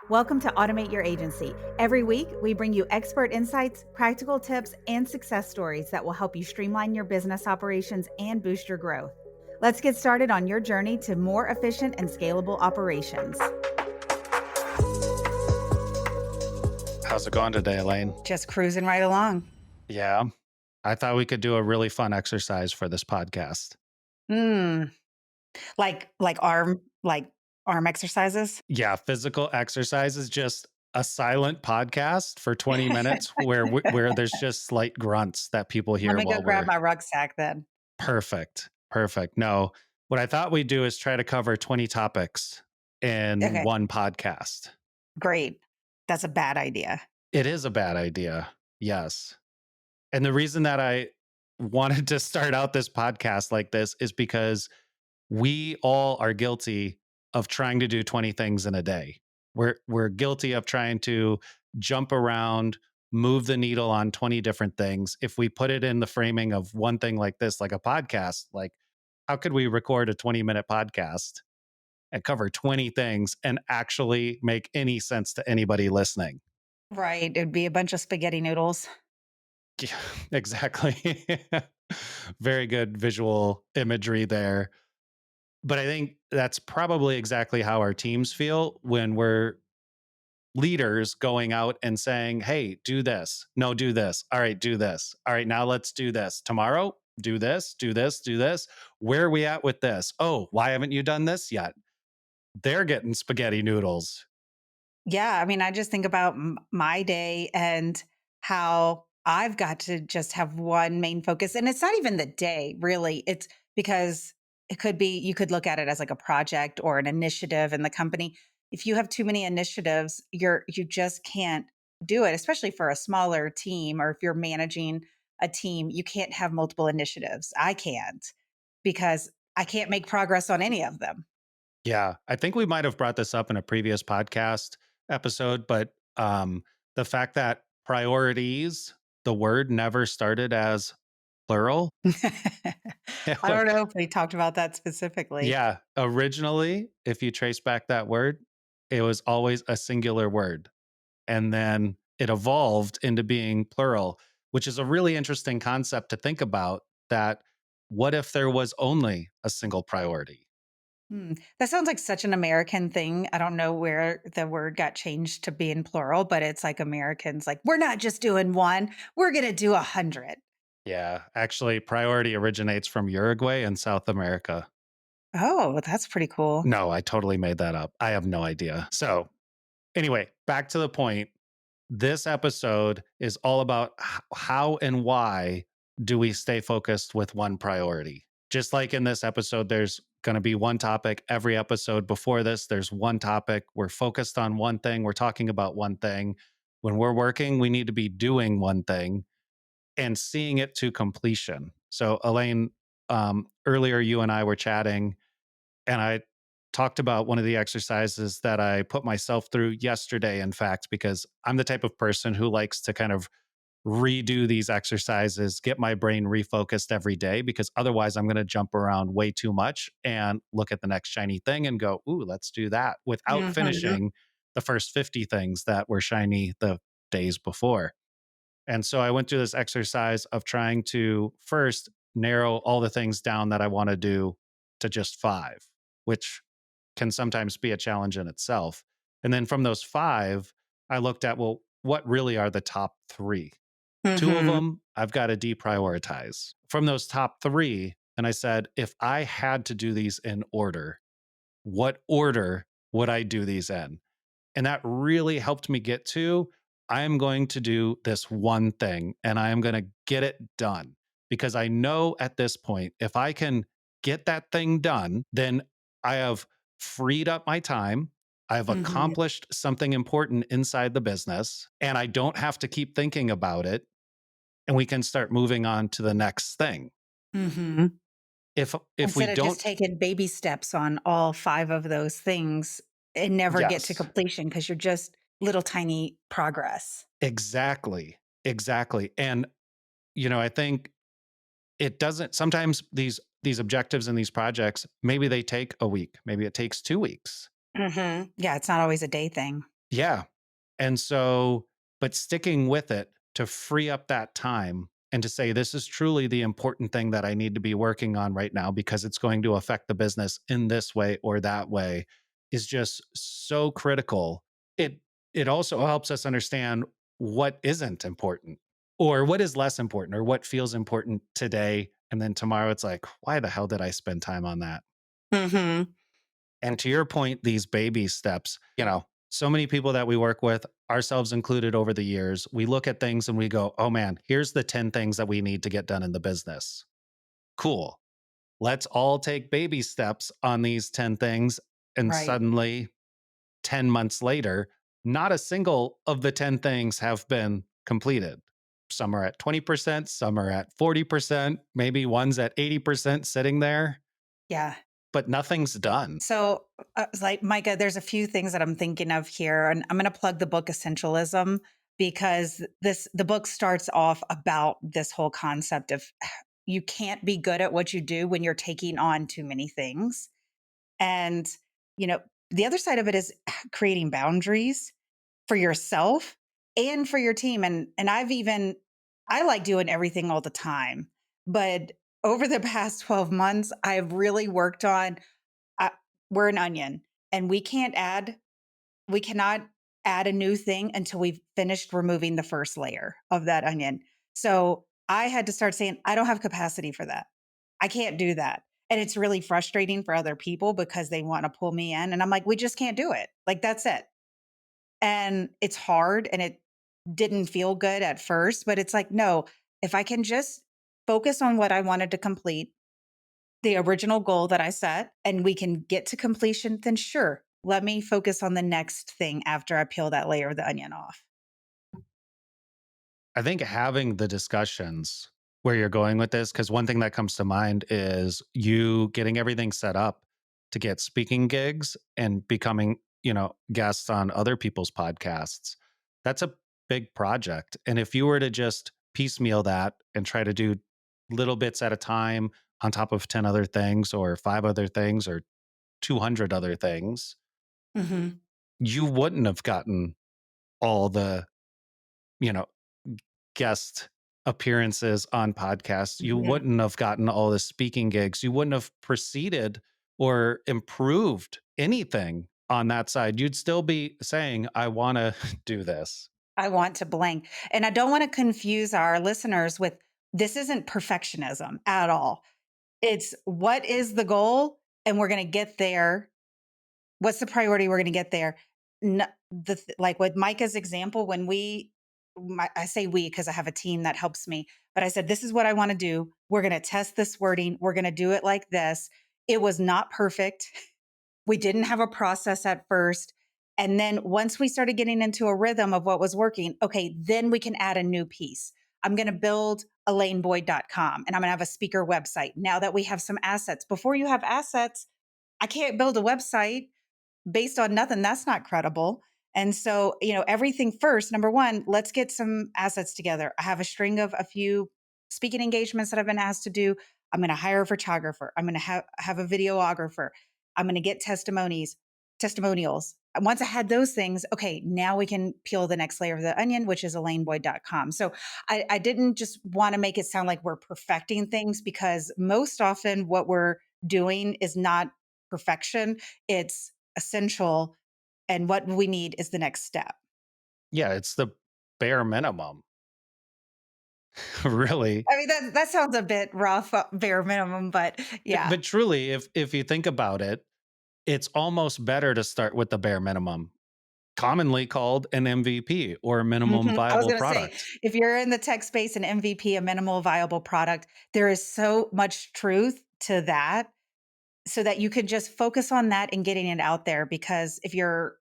Welcome to Automate Your Agency. Every week, we bring you expert insights, practical tips, and success stories that will help you streamline your business operations and boost your growth. Let's get started on your journey to more efficient and scalable operations. How's it going today, Alane? Just cruising right along. Yeah, I thought we could do a really fun exercise for this podcast. Hmm. Like arm exercises. Yeah, physical exercise is just a silent podcast for 20 minutes where there's just slight grunts that people Let hear me go while grab we're my rucksack then. perfect. Perfect. No, what I thought we'd do is try to cover 20 topics in Okay, one podcast. great. That's a bad idea. It is a bad idea. Yes. And the reason that I wanted to start out this podcast like this is because we all are guilty of trying to do 20 things in a day. We're guilty of trying to jump around, move the needle on 20 different things. If we put it in the framing of one thing like this, like a podcast, like how could we record a 20-minute podcast and cover 20 things and actually make any sense to anybody listening? Right. It'd be a bunch of spaghetti noodles. Yeah, exactly. Very good visual imagery there. But I think that's probably exactly how our teams feel when we're leaders going out and saying, hey, do this. No, do this. All right, do this. All right, now let's do this. Tomorrow, do this, do this, do this. Where are we at with this? Oh, why haven't you done this yet? They're getting spaghetti noodles. Yeah, I mean, I just think about my day and how I've got to just have one main focus. And it's not even the day, really. It's because it could be, you could look at it as like a project or an initiative in the company. If you have too many initiatives, you just can't do it, especially for a smaller team, or if you're managing a team, you can't have multiple initiatives. I can't, because I can't make progress on any of them. Yeah, I think we might have brought this up in a previous podcast episode, but the fact that priorities, the word never started as plural. It I was, don't know if we talked about that specifically. yeah, originally, if you trace back that word, it was always a singular word. And then it evolved into being plural, which is a really interesting concept to think about that what if there was only a single priority? That sounds like such an American thing. I don't know where the word got changed to being plural, but it's like Americans like, we're not just doing one, we're going to do 100. Yeah, actually, priority originates from Uruguay in South America. Oh, that's pretty cool. No, I totally made that up. I have no idea. So, anyway, back to the point. This episode is all about how and why do we stay focused with one priority. Just like in this episode, there's going to be one topic. Every episode before this, there's one topic. We're focused on one thing. We're talking about one thing. When we're working, we need to be doing one thing and seeing it to completion. So, Alane, earlier you and I were chatting, and I talked about one of the exercises that I put myself through yesterday, in fact, because I'm the type of person who likes to kind of redo these exercises, get my brain refocused every day, because otherwise I'm going to jump around way too much and look at the next shiny thing and go, ooh, let's do that without Mhm. finishing the first 50 things that were shiny the days before. And so I went through this exercise of trying to first narrow all the things down that I want to do to just five, which can sometimes be a challenge in itself. And then from those five, I looked at, well, what really are the top three? Two of Mhm. them I've got to deprioritize. From those top three, and I said, if I had to do these in order, what order would I do these in? And that really helped me get to I'm going to do this one thing and I am going to get it done. Because I know at this point, if I can get that thing done, then I have freed up my time. I've Mhm. accomplished something important inside the business and I don't have to keep thinking about it. And we can start moving on to the next thing. Mhm. If we Instead of just don't, taking baby steps on all 5 of those things and never get to yes, completion because you're just little tiny progress. exactly. Exactly. And, I think it doesn't sometimes these objectives and these projects maybe they take a week, maybe it takes 2 weeks. Mhm. Yeah, it's not always a day thing. Yeah. And so, but sticking with it to free up that time and to say, this is truly the important thing that I need to be working on right now because it's going to affect the business in this way or that way is just so critical. It it also helps us understand what isn't important or what is less important or what feels important today. And then tomorrow it's like, why the hell did I spend time on that? Mhm. And to your point, these baby steps, so many people that we work with, ourselves included over the years, we look at things and we go, oh man, here's the 10 things that we need to get done in the business. Cool. Let's all take baby steps on these 10 things. And Right. suddenly, 10 months later, not a single of the 10 things have been completed. Some are at 20%, some are at 40%, maybe one's at 80% sitting there, Yeah. but nothing's done. So, it's like, Micah, there's a few things that I'm thinking of here, and I'm gonna plug the book Essentialism because the book starts off about this whole concept of you can't be good at what you do when you're taking on too many things. And, you know, the other side of it is creating boundaries for yourself and for your team. And I like doing everything all the time. But over the past 12 months, I've really worked on uh, we're an onion and we cannot add a new thing until we've finished removing the first layer of that onion. So I had to start saying, I don't have capacity for that. I can't do that. And it's really frustrating for other people because they want to pull me in. And I'm like, we just can't do it. Like, that's it. And it's hard and it didn't feel good at first, but it's like, no, if I can just focus on what I wanted to complete, the original goal that I set, and we can get to completion, then sure, let me focus on the next thing after I peel that layer of the onion off. I think having the discussions where you're going with this, because one thing that comes to mind is you getting everything set up to get speaking gigs and becoming, guests on other people's podcasts. That's a big project. And if you were to just piecemeal that and try to do little bits at a time on top of 10 other things or five other things or 200 other things, Mhm. you wouldn't have gotten all the, you know, guest appearances on podcasts. You Mhm. wouldn't have gotten all the speaking gigs. You wouldn't have proceeded or improved anything on that side. You'd still be saying, I want to do this. I want to blank. And I don't wanna confuse our listeners with this isn't perfectionism at all. It's what is the goal, and we're gonna get there. What's the priority? We're gonna get there. Like with Micah's example, when I say we because I have a team that helps me, but I said, this is what I wanna do. We're gonna test this wording. We're gonna do it like this. It was not perfect. We didn't have a process at first. And then once we started getting into a rhythm of what was working, okay, then we can add a new piece. I'm going to build alaneboyd.com and I'm going to have a speaker website. Now that we have some assets, before you have assets, I can't build a website based on nothing. That's not credible. And so, everything first, number one, let's get some assets together. I have a string of a few speaking engagements that I've been asked to do. I'm going to hire a photographer. I'm going to have a videographer. I'm going to get testimonials. And once I had those things, okay, now we can peel the next layer of the onion, which is alaneboyd.com. So I didn't just want to make it sound like we're perfecting things because most often what we're doing is not perfection. It's essential, and what we need is the next step. Yeah, it's the bare minimum, really. I mean, that sounds a bit rough, bare minimum, but yeah. But truly, if you think about it, it's almost better to start with the bare minimum, commonly called an MVP or a minimum Mhm. I was viable gonna say, product. if you're in the tech space, an MVP, a minimal viable product, there is so much truth to that so that you can just focus on that and getting it out there because if you're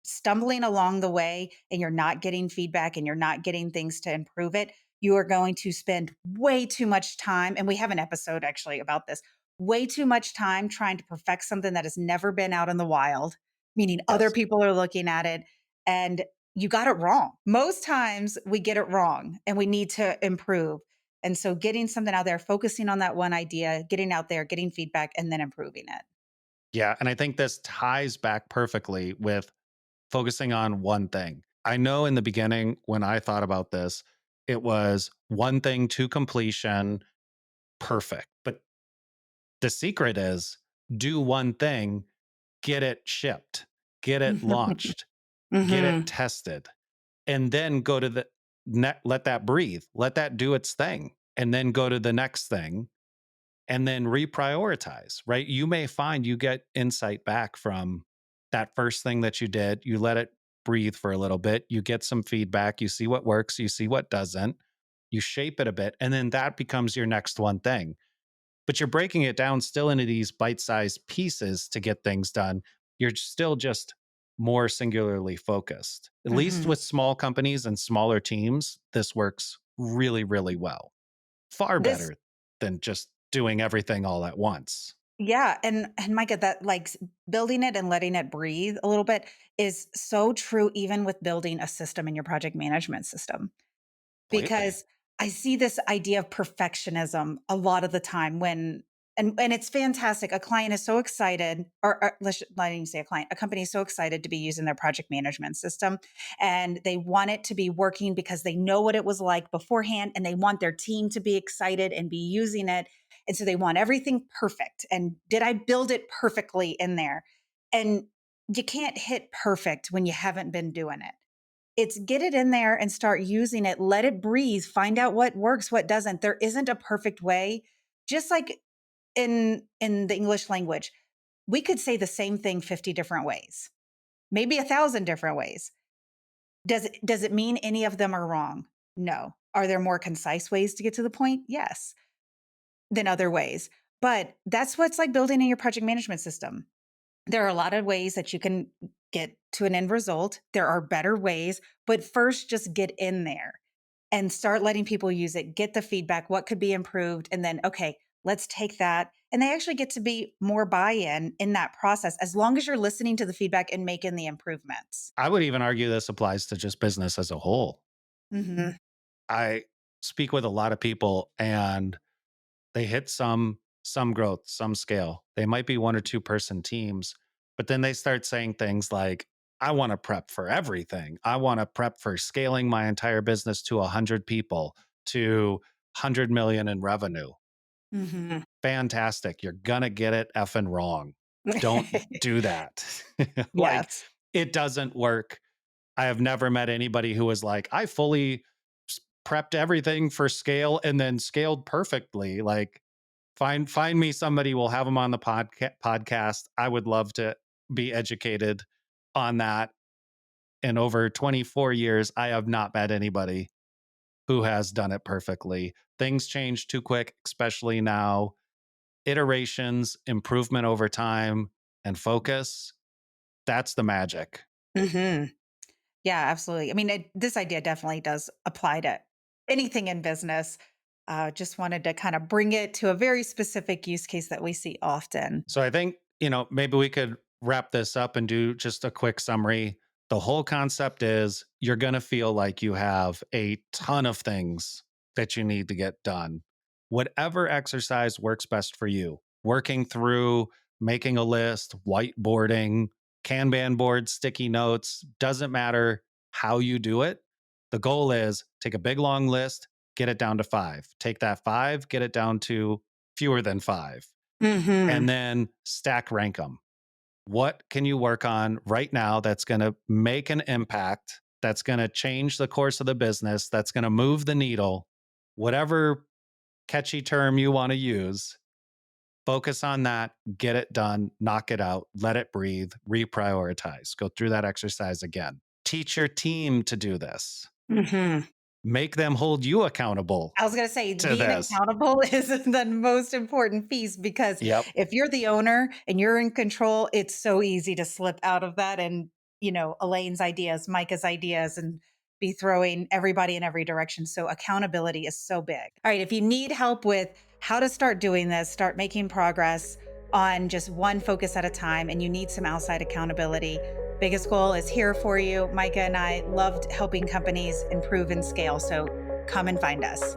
stumbling along the way and you're not getting feedback and you're not getting things to improve it, you are going to spend way too much time. And we have an episode actually about this way too much time trying to perfect something that has never been out in the wild, meaning other Yes. people are looking at it and you got it wrong. Most times we get it wrong and we need to improve. And so getting something out there, focusing on that one idea, getting out there, getting feedback, and then improving it. Yeah, and I think this ties back perfectly with focusing on one thing. I know in the beginning when I thought about this, it was one thing to completion, perfect. But the secret is do one thing, get it shipped, get it launched, get it Mhm. tested, and then go to the let that breathe, let that do its thing, and then go to the next thing and then reprioritize, right? You may find you get insight back from that first thing that you did. You let it breathe for a little bit. You get some feedback. You see what works. You see what doesn't. You shape it a bit. And then that becomes your next one thing. But you're breaking it down still into these bite sized pieces to get things done. You're still just more singularly focused. At least Mhm. with small companies and smaller teams, this works really, really well. Far This better than just doing everything all at once. Yeah, and Micah, that like building it and letting it breathe a little bit is so true even with building a system in your project management system. Completely. Because I see this idea of perfectionism a lot of the time when and it's fantastic. A client is so excited, or let's not even say a client, a company is so excited to be using their project management system, and they want it to be working because they know what it was like beforehand, and they want their team to be excited and be using it, and so they want everything perfect. And did I build it perfectly in there? And you can't hit perfect when you haven't been doing it. It's get it in there and start using it, let it breathe, find out what works, what doesn't. There isn't a perfect way. Just like in the English language, we could say the same thing 50 different ways, maybe 1,000 different ways. Does it mean any of them are wrong? No. Are there more concise ways to get to the point? Yes, than other ways. But that's what's like building in your project management system. There are a lot of ways that you can get to an end result. There are better ways, but first just get in there and start letting people use it, get the feedback, what could be improved, and then, okay, let's take that. And they actually get to be more buy in that process as long as you're listening to the feedback and making the improvements. I would even argue this applies to just business as a whole. Mhm. I speak with a lot of people and they hit some growth, some scale. They might be one or two person teams, but then they start saying things like I want to prep for everything. I want to prep for scaling my entire business to 100 people, to 100 million in revenue. Mhm. Fantastic. You're gonna get it effing wrong. Don't do that. Like, Yes. it doesn't work. I have never met anybody who was like, I fully prepped everything for scale and then scaled perfectly. Like, find me somebody. We'll have them on the podcast. I would love to be educated on that. In over 24 years, I have not met anybody who has done it perfectly. Things change too quick, especially now. Iterations, improvement over time, and focus. That's the magic. Mhm. Yeah, absolutely. I mean, this idea definitely does apply to anything in business. Just wanted to kind of bring it to a very specific use case that we see often. So I think, maybe we could wrap this up and do just a quick summary. The whole concept is you're going to feel like you have a ton of things that you need to get done. Whatever exercise works best for you, working through, making a list, whiteboarding, Kanban boards, sticky notes, doesn't matter how you do it. The goal is take a big long list, get it down to five. Take that five, get it down to fewer than five, and Mhm. then stack rank them. What can you work on right now that's going to make an impact, that's going to change the course of the business, that's going to move the needle? Whatever catchy term you want to use, focus on that, get it done, knock it out, let it breathe, reprioritize. Go through that exercise again. Teach your team to do this. Mhm. Make them hold you accountable I was gonna say to being this. accountable is the most important piece because Yep. if you're the owner and you're in control, it's so easy to slip out of that and, Elaine's ideas, Micah's ideas, and be throwing everybody in every direction. So accountability is so big. All right, if you need help with how to start doing this, start making progress on just one focus at a time, and you need some outside accountability, Biggest Goal is here for you. Micah and I loved helping companies improve and scale. So come and find us.